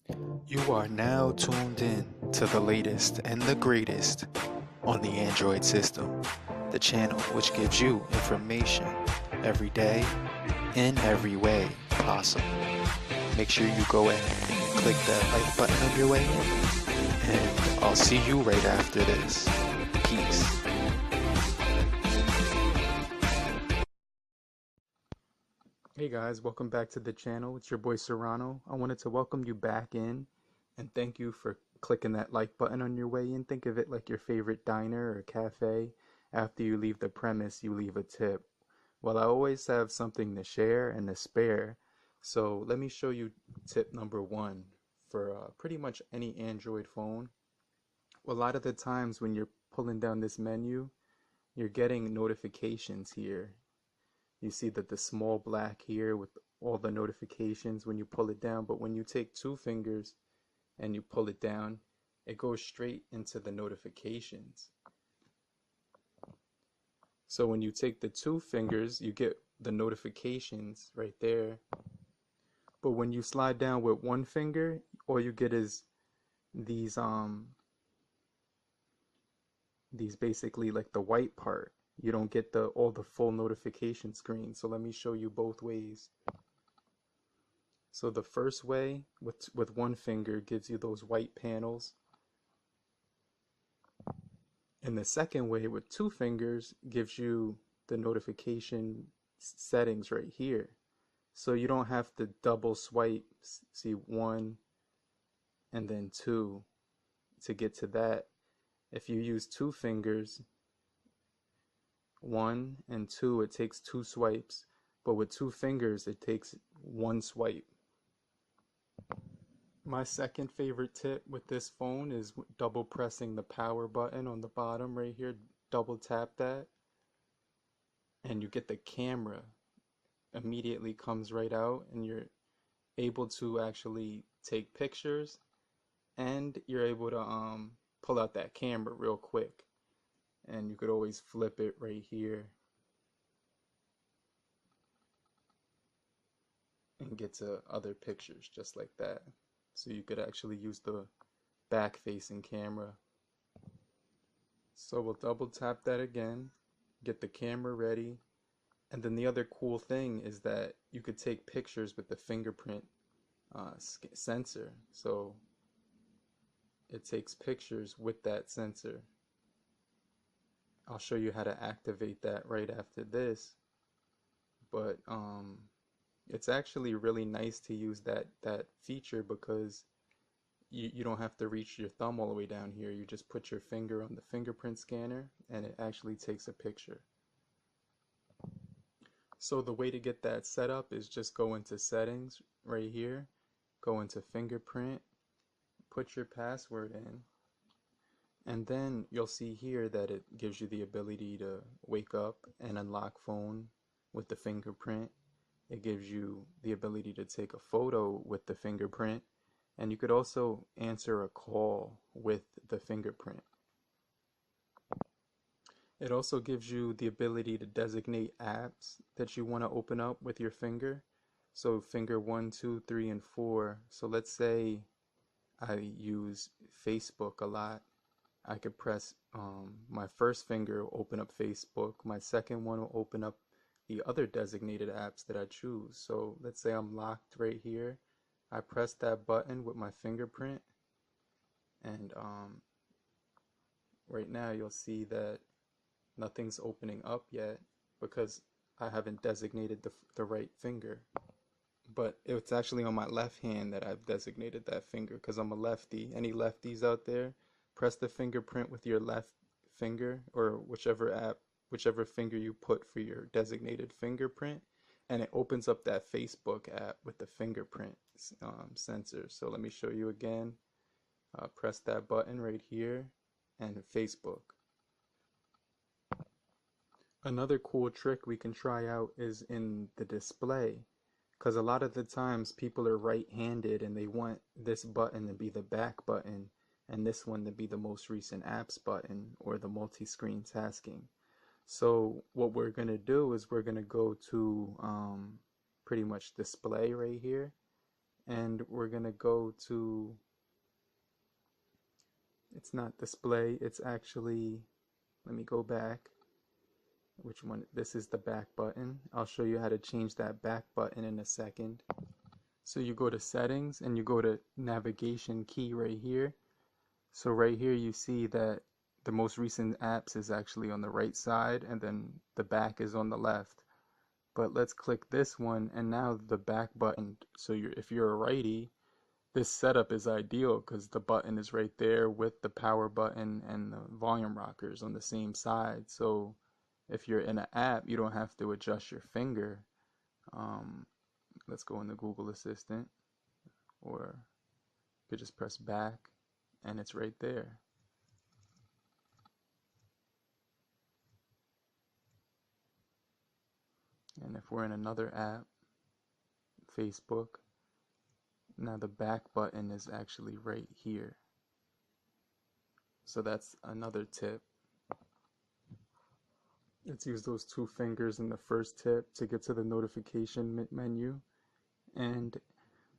You are now tuned in to the latest and the greatest on the Android system, the channel which gives you information every day in every way possible. Make sure you go ahead and click that like button on your way in, and I'll see you right after this. Peace. Hey guys, welcome back to the channel. It's your boy Serrano. I wanted to welcome you back in and thank you for clicking that like button on your way in. Think of it like your favorite diner or cafe. After you leave the premise, you leave a tip. Well, I always have something to share and to spare. So let me show you tip number one for pretty much any Android phone. A lot of the times when you're pulling down this menu, you're getting notifications here. You see that the small black here with all the notifications when you pull it down, but when you take two fingers and you pull it down, it goes straight into the notifications. So when you take the two fingers, you get the notifications right there. But when you slide down with one finger, all you get is these basically like the white part. You don't get all the full notification screen. So let me show you both ways. So the first way with one finger gives you those white panels. And the second way with two fingers gives you the notification settings right here. So you don't have to double swipe, see one and then two to get to that. If you use two fingers, one and two, it takes two swipes. But with two fingers, it takes one swipe. My second favorite tip with this phone is double pressing the power button on the bottom right here. Double tap that and you get the camera immediately comes right out and you're able to actually take pictures and you're able to pull out that camera real quick, and you could always flip it right here and get to other pictures just like that. So you could actually use the back facing camera. So we'll double tap that again, get the camera ready, and then the other cool thing is that you could take pictures with the fingerprint sensor. So it takes pictures with that sensor. I'll show you how to activate that right after this, but it's actually really nice to use that feature because you don't have to reach your thumb all the way down here. You just put your finger on the fingerprint scanner and it actually takes a picture. So the way to get that set up is just go into settings right here, go into fingerprint, put your password in, and then you'll see here that it gives you the ability to wake up and unlock phone with the fingerprint. It gives you the ability to take a photo with the fingerprint, and you could also answer a call with the fingerprint. It also gives you the ability to designate apps that you want to open up with your finger. So finger 1, 2, 3, and 4. So let's say I use Facebook a lot. I could press my first finger, open up Facebook. My second one will open up the other designated apps that I choose. So let's say I'm locked right here. I press that button with my fingerprint, and right now you'll see that nothing's opening up yet because I haven't designated the right finger. But it's actually on my left hand that I've designated that finger because I'm a lefty. Any lefties out there? Press the fingerprint with your left finger or whichever finger you put for your designated fingerprint, and it opens up that Facebook app with the fingerprint sensor. So let me show you again. Press that button right here and Facebook. Another cool trick we can try out is in the display, because a lot of the times people are right-handed and they want this button to be the back button and this one to be the most recent apps button or the multi-screen tasking. So what we're going to do is we're going to go to pretty much display right here, and we're going to go to, it's not display, it's actually, let me go back. Which one? This is the back button. I'll show you how to change that back button in a second. So you go to settings and you go to navigation key right here. So right here you see that the most recent apps is actually on the right side and then the back is on the left. But let's click this one, and now the back button, so if you're a righty, this setup is ideal because the button is right there with the power button and the volume rockers on the same side. So if you're in an app, you don't have to adjust your finger. Let's go in the Google Assistant, or you could just press back and it's right there. And if we're in another app, Facebook, now the back button is actually right here. So that's another tip. Let's use those two fingers in the first tip to get to the notification menu. And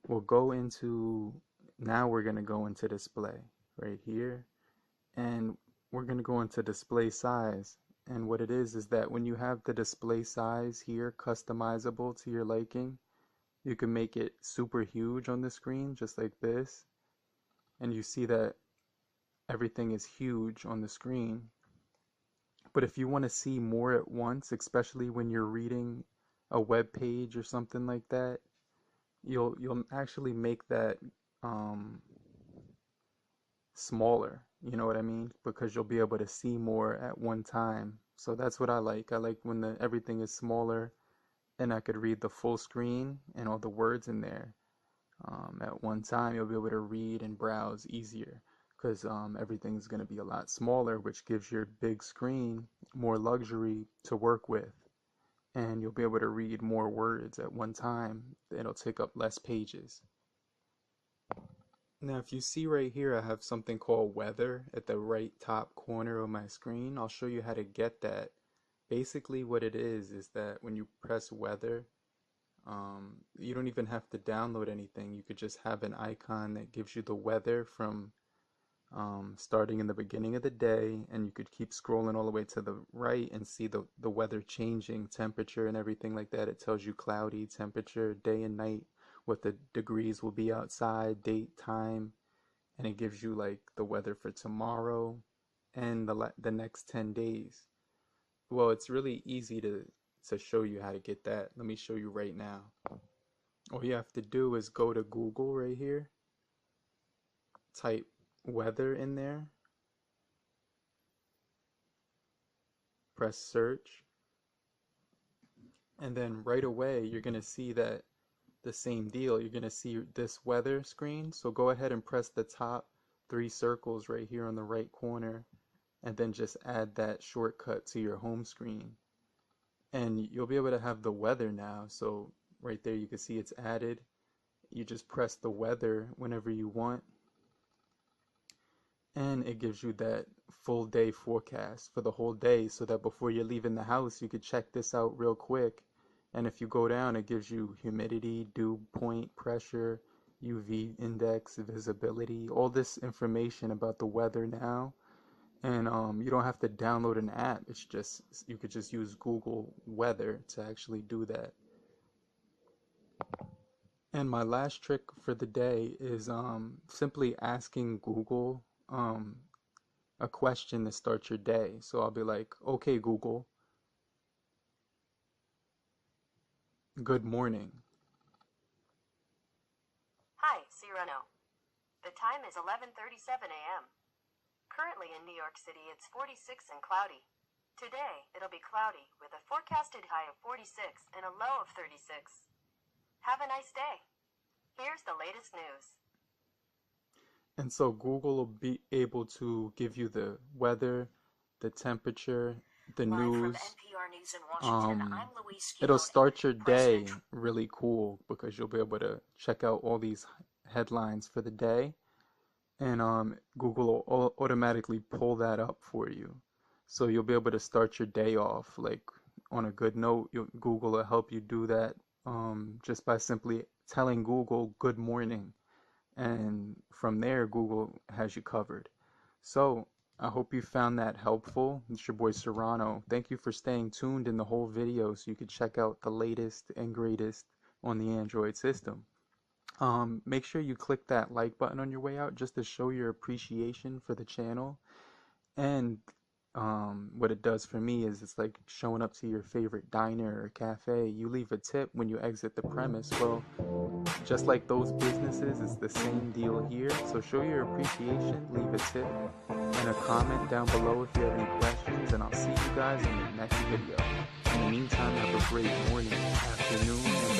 we'll go into, now we're going to go into display right here. And we're going to go into display size. And what it is that when you have the display size here customizable to your liking, you can make it super huge on the screen just like this. And you see that everything is huge on the screen. But if you want to see more at once, especially when you're reading a web page or something like that, you'll actually make that smaller, you know what I mean? Because you'll be able to see more at one time. So that's what I like. I like when everything is smaller and I could read the full screen and all the words in there. At one time, you'll be able to read and browse easier because everything's going to be a lot smaller, which gives your big screen more luxury to work with. And you'll be able to read more words at one time. It'll take up less pages. Now, if you see right here, I have something called weather at the right top corner of my screen. I'll show you how to get that. Basically, what it is that when you press weather, you don't even have to download anything. You could just have an icon that gives you the weather from starting in the beginning of the day, and you could keep scrolling all the way to the right and see the weather changing, temperature and everything like that. It tells you cloudy, temperature, day and night, what the degrees will be outside, date, time, and it gives you like the weather for tomorrow and the next 10 days. Well, it's really easy to show you how to get that. Let me show you right now. All you have to do is go to Google right here, type weather in there, press search, and then right away you're going to see that the same deal. You're going to see this weather screen. So go ahead and press the top 3 circles right here on the right corner and then just add that shortcut to your home screen. And you'll be able to have the weather now. So right there you can see it's added. You just press the weather whenever you want, and it gives you that full day forecast for the whole day, so that before you're leaving the house you could check this out real quick. And if you go down, it gives you humidity, dew point, pressure, UV index, visibility, all this information about the weather now. And you don't have to download an app. It's just, you could just use Google Weather to actually do that. And my last trick for the day is simply asking Google a question to start your day. So I'll be like, okay, Google, good morning. Hi, Cyrano. The time is 11:37 a.m. Currently in New York City, it's 46 and cloudy. Today, it'll be cloudy with a forecasted high of 46 and a low of 36. Have a nice day. Here's the latest news. And so Google will be able to give you the weather, the temperature, the Live from news. NPR News in Washington, I'm Louise It'll Schiavo. start your day really cool because you'll be able to check out all these headlines for the day, and Google will automatically pull that up for you. So you'll be able to start your day off like on a good note. Google will help you do that just by simply telling Google good morning, and from there Google has you covered. So I hope you found that helpful. It's your boy Serrano. Thank you for staying tuned in the whole video so you could check out the latest and greatest on the Android system. Make sure you click that like button on your way out just to show your appreciation for the channel. And what it does for me is it's like showing up to your favorite diner or cafe. You leave a tip when you exit the premise. Well, just like those businesses, it's the same deal here. So show your appreciation, leave a tip, and a comment down below if you have any questions, and I'll see you guys in the next video. In the meantime, have a great morning, afternoon, and